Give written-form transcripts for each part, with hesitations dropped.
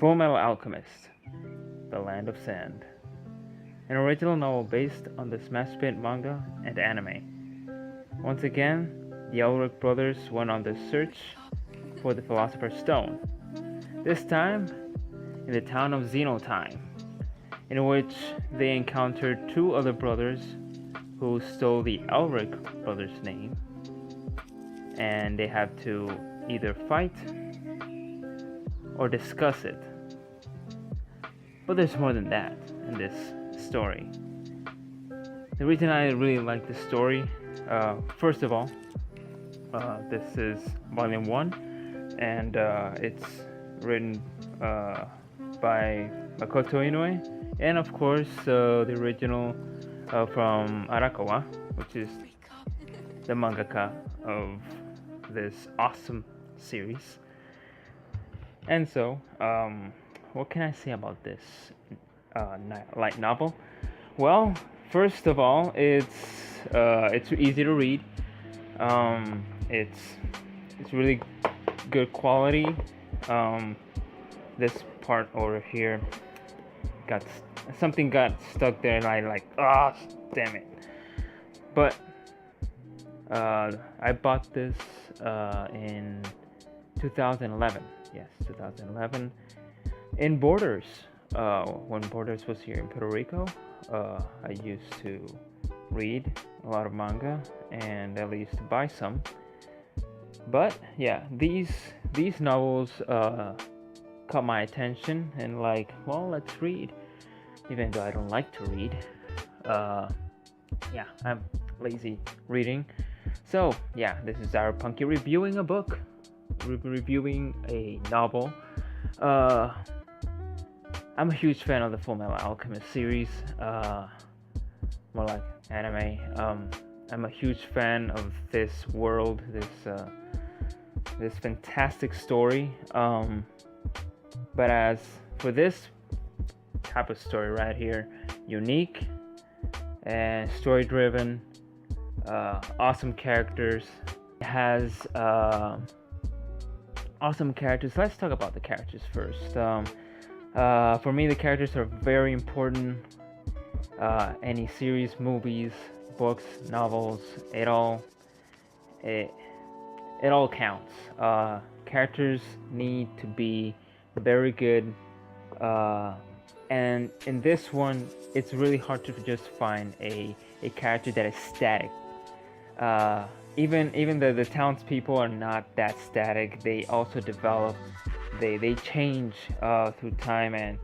Fullmetal Alchemist, The Land of Sand, an original novel based on the smash hit manga and anime. Once again, the Elric brothers went on the search for the Philosopher's Stone, this time in the town of Xenotime, in which they encountered two other brothers who stole the Elric brothers' name, and they have to either fight or discuss it. But there's more than that in this story. The reason I really like this story, first of all, this is volume 1, and it's written by Makoto Inoue, and of course the original from Arakawa, which is the mangaka of this awesome series. And so, what can I say about this light novel? Well, first of all, it's easy to read. It's really good quality. This part over here got stuck there, and I damn it. But I bought this in 2011. Yes, 2011 in Borders. When Borders was here in Puerto Rico, I used to read a lot of manga, and I used to buy some. But yeah, these novels caught my attention, and let's read. Even though I don't like to read, I'm lazy reading. So yeah, this is our Punky reviewing a book. Reviewing a novel. I'm a huge fan of the Fullmetal Alchemist series, more like anime. I'm a huge fan of this world, this fantastic story. But as for this type of story right here, unique and story-driven, awesome characters. It has awesome characters. Let's talk about the characters first. For me, the characters are very important. Any series, movies, books, novels, it all counts. Characters need to be very good, and in this one, it's really hard to just find a character that is static. Even though the townspeople are not that static, they also develop, they change through time, and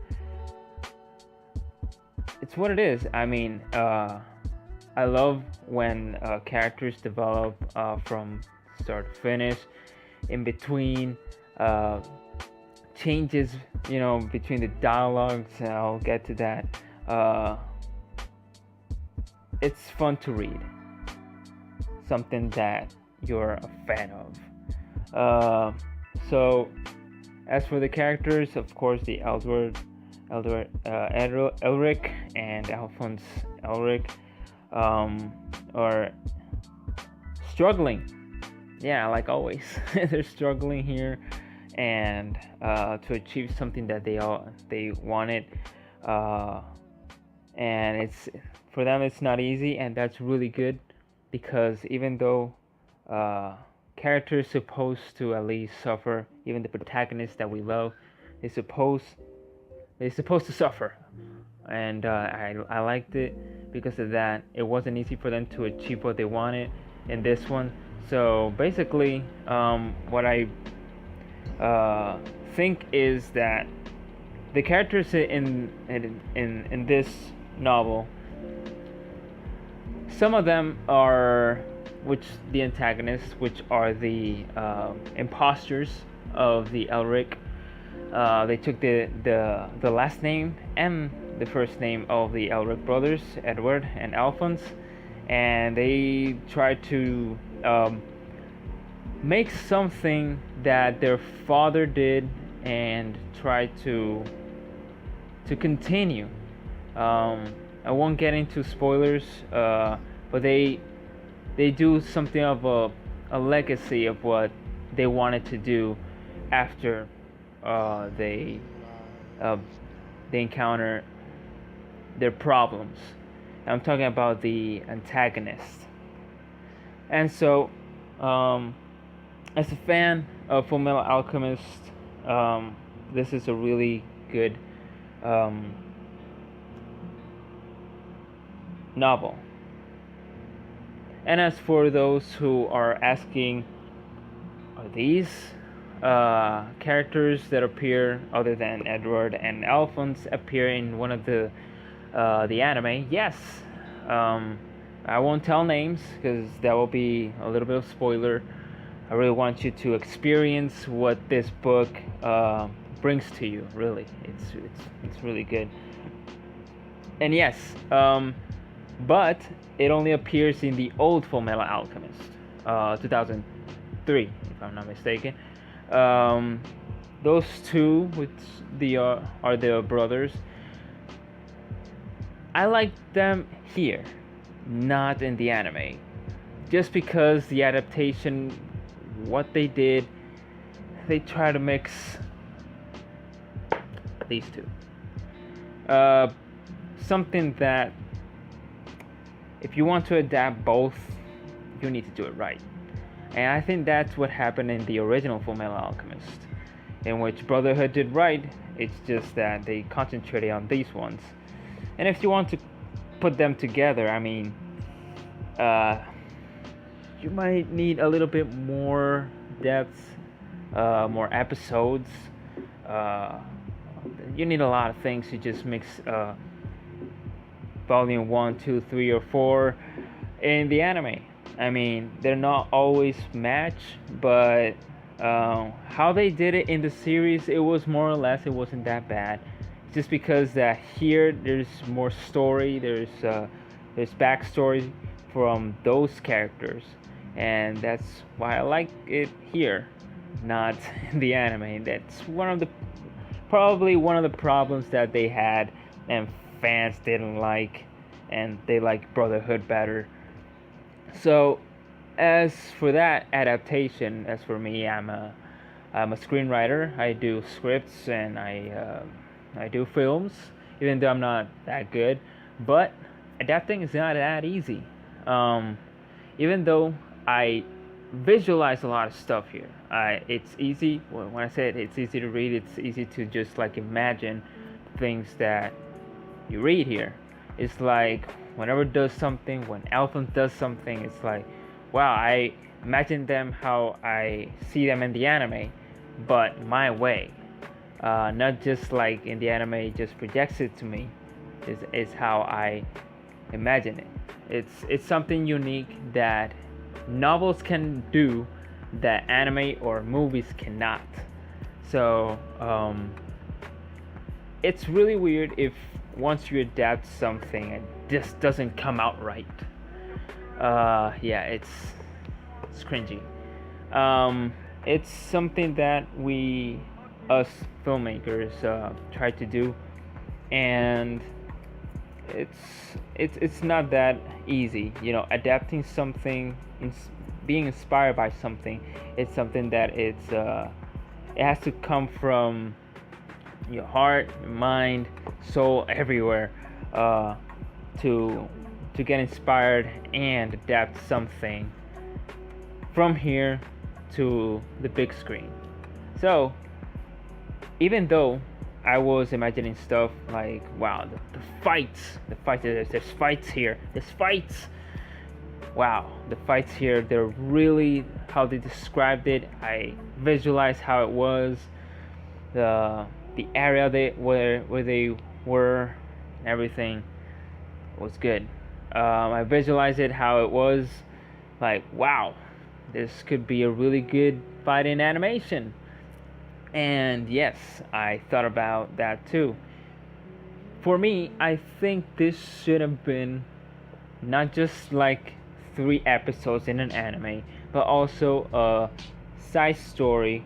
it's what it is. I mean, I love when characters develop from start to finish, in between changes, between the dialogues, and I'll get to that. It's fun to read. Something that you're a fan of. So as for the characters, of course, the Elric and Alphonse Elric are struggling. Yeah, like always, they're struggling here, and to achieve something that they wanted, and it's for them, it's not easy, and that's really good. Because even though characters supposed to at least suffer, even the protagonists that we love, they're supposed to suffer, and I liked it because of that. It wasn't easy for them to achieve what they wanted in this one. So basically, what I think is that the characters in this novel, some of them are, the antagonists, which are the imposters of the Elric. They took the last name and the first name of the Elric brothers, Edward and Alphonse, and they tried to make something that their father did and try to continue. I won't get into spoilers, but they do something of a legacy of what they wanted to do after they they encounter their problems. I'm talking about the antagonist. And so, as a fan of Fullmetal Alchemist, this is a really good novel. And as for those who are asking, are these characters that appear other than Edward and Alphonse appear in one of the anime? Yes. I won't tell names because that will be a little bit of spoiler. I really want you to experience what this book brings to you. Really, it's really good. And yes, but it only appears in the old Fullmetal Alchemist, 2003, if I'm not mistaken. Those two, which are the brothers, I like them here, not in the anime, just because the adaptation, what they did, they try to mix these two. Something that, if you want to adapt both, you need to do it right. And I think that's what happened in the original Fullmetal Alchemist, in which Brotherhood did right. It's just that they concentrated on these ones. And if you want to put them together, I mean, you might need a little bit more depth, more episodes. You need a lot of things to just mix volume 1, 2, 3, or 4 in the anime. I mean, they're not always matched, but how they did it in the series, it was more or less, it wasn't that bad. Just because that here there's more story, there's backstory from those characters, and that's why I like it here, not in the anime. That's probably one of the problems that they had, and fans didn't like, and they like Brotherhood better. So, as for that adaptation, as for me, I'm a screenwriter. I do scripts and I do films, even though I'm not that good. But adapting is not that easy. Even though I visualize a lot of stuff here, it's easy. When I say it's easy to read, it's easy to just like imagine things that you read here. It's like whenever does something, when Alphonse does something, it's like, wow, I imagine them how I see them in the anime, but my way. Not just like in the anime, it just projects it to me. Is how I imagine it. It's something unique that novels can do that anime or movies cannot. So it's really weird if once you adapt something it just doesn't come out right. Yeah, it's cringy. It's something that us filmmakers try to do, and it's not that easy. Adapting something, being inspired by something, it's something that it has to come from your heart, your mind, soul, everywhere, to get inspired and adapt something from here to the big screen. So even though I was imagining stuff like, wow, the fights, there's fights here, wow, the fights here, they're really how they described it. I visualized how it was, the area where they were, and everything was good. I visualized it how it was, like, wow, this could be a really good fighting animation. And yes, I thought about that too. For me, I think this should have been not just like 3 episodes in an anime, but also a side story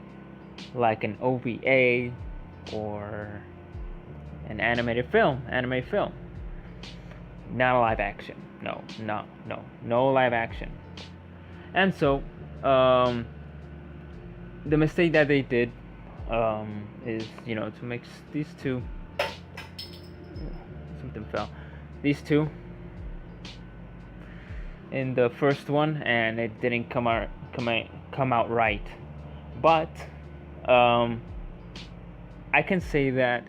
like an OVA or an anime film. Not a live action. No live action. And so, the mistake that they did is, to mix these two. Something fell. These two in the first one, and it didn't come out right. But I can say that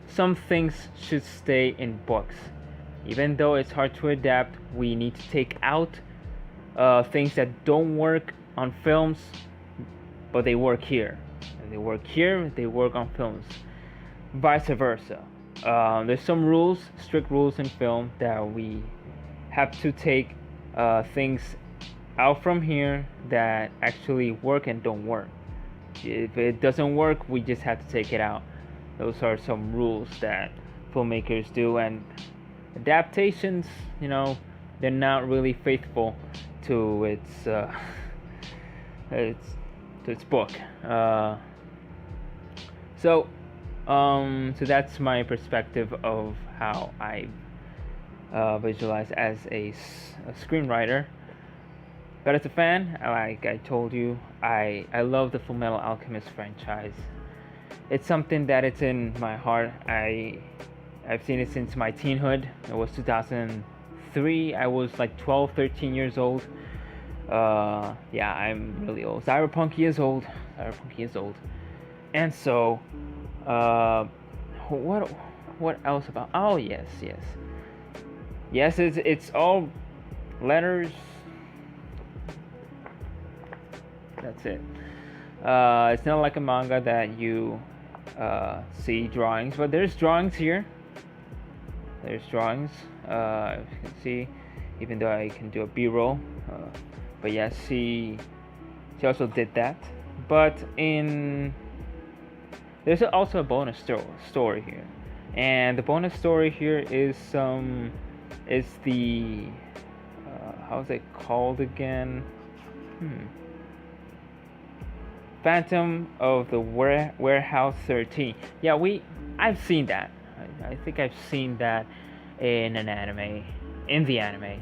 some things should stay in books. Even though it's hard to adapt, we need to take out things that don't work on films, but they work here. And they work here, they work on films. Vice versa. There's some rules, strict rules in film, that we have to take things out from here that actually work and don't work. If it doesn't work, we just have to take it out. Those are some rules that filmmakers do, and adaptations, they're not really faithful to its book. So that's my perspective of how I visualize as a screenwriter. But as a fan, like I told you, I love the Fullmetal Alchemist franchise. It's something that it's in my heart. I've seen it since my teenhood. It was 2003. I was like 12, 13 years old. Yeah, I'm really old. Cyberpunk is old. And so, what else about? Oh yes. It's all letters. That's it. It's not like a manga that you see drawings, but there's drawings here. There's drawings. As you can see, even though I can do a B-roll. But yes, she also did that. But there's also a bonus story here, and the bonus story here is the how's it called again? Phantom of the Warehouse 13. Yeah, I've seen that. I think I've seen that in the anime.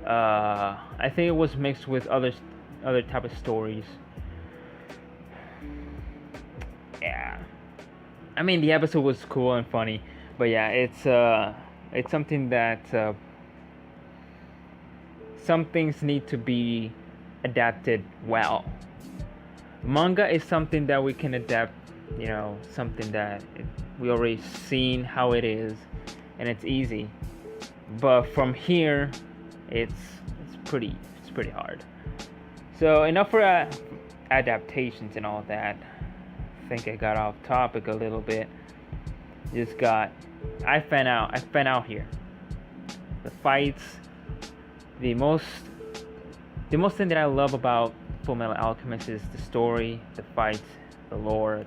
I think it was mixed with other type of stories. Yeah, I mean the episode was cool and funny, but yeah, it's something that some things need to be adapted well. Manga is something that we can adapt, something that we already seen how it is, and it's easy. But from here, it's pretty hard. So enough for adaptations and all that. I think I got off topic a little bit. I fan out here. The fights, the most thing that I love about Fullmetal Alchemist is the story, the fights, the lore,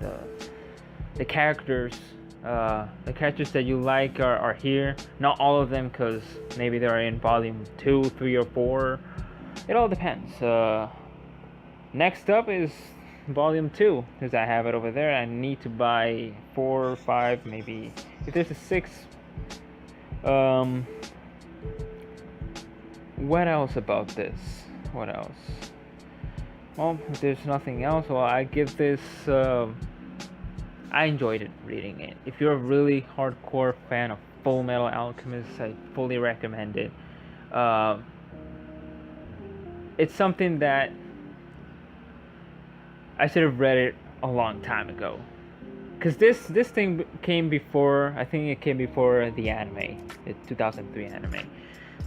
the characters. The characters that you like are here. Not all of them, because maybe they're in volume 2, 3, or 4. It all depends. Next up is volume 2, because I have it over there. I need to buy 4 or 5, maybe. If there's a 6. What else about this? What else? Well, if there's nothing else, well, I give this. I enjoyed it reading it. If you're a really hardcore fan of Fullmetal Alchemist, I fully recommend it. It's something that I should have read it a long time ago, because this thing came before. I think it came before the anime, the 2003 anime,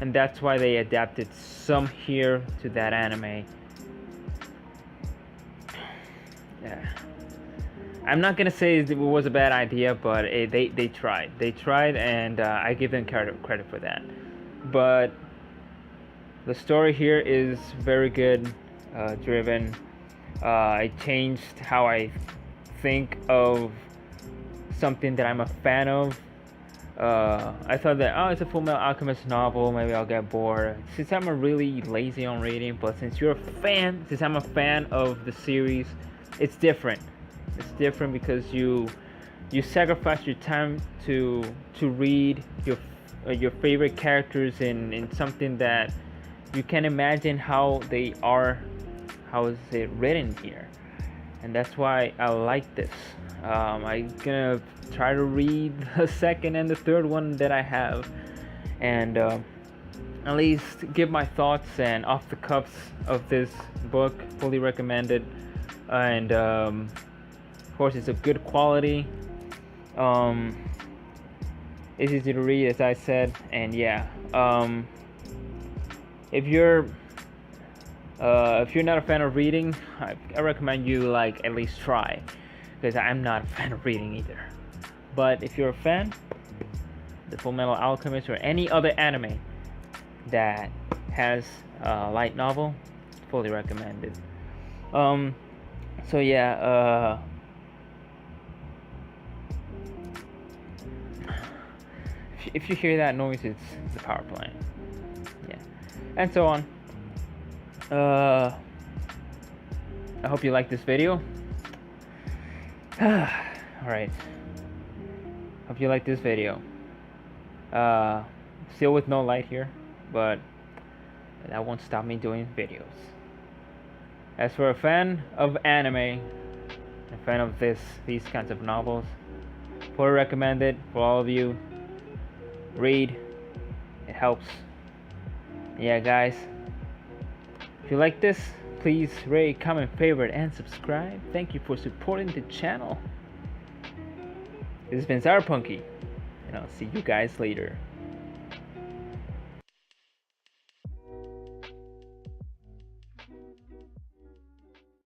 and that's why they adapted some here to that anime. Yeah. I'm not gonna say it was a bad idea, but they tried. They tried, and I give them credit for that. But the story here is very good, driven. It changed how I think of something that I'm a fan of. I thought that, it's a Fullmetal Alchemist novel, maybe I'll get bored. Since I'm really lazy on reading, but since I'm a fan of the series, it's different. It's different because you sacrifice your time to read your favorite characters in something that you can imagine how they are, how is it written here, and that's why I like this. I'm gonna try to read the second and the third one that I have, and at least give my thoughts and off the cuffs of this book. Fully recommended, and of course it's of good quality. It's easy to read, as I said, and yeah. If you're not a fan of reading, I recommend you like at least try, because I'm not a fan of reading either. But if you're a fan, the Fullmetal Alchemist or any other anime that has a light novel, fully recommended. So yeah, if you hear that noise, it's the power plant. Yeah, and so on. I hope you like this video. Alright. Hope you like this video. Still with no light here, but that won't stop me doing videos. As for a fan of anime, a fan of these kinds of novels, fully recommended for all of you. Read. It helps. Yeah, guys. If you like this, please rate, comment, favorite, and subscribe. Thank you for supporting the channel. This has been Sour Punky, and I'll see you guys later.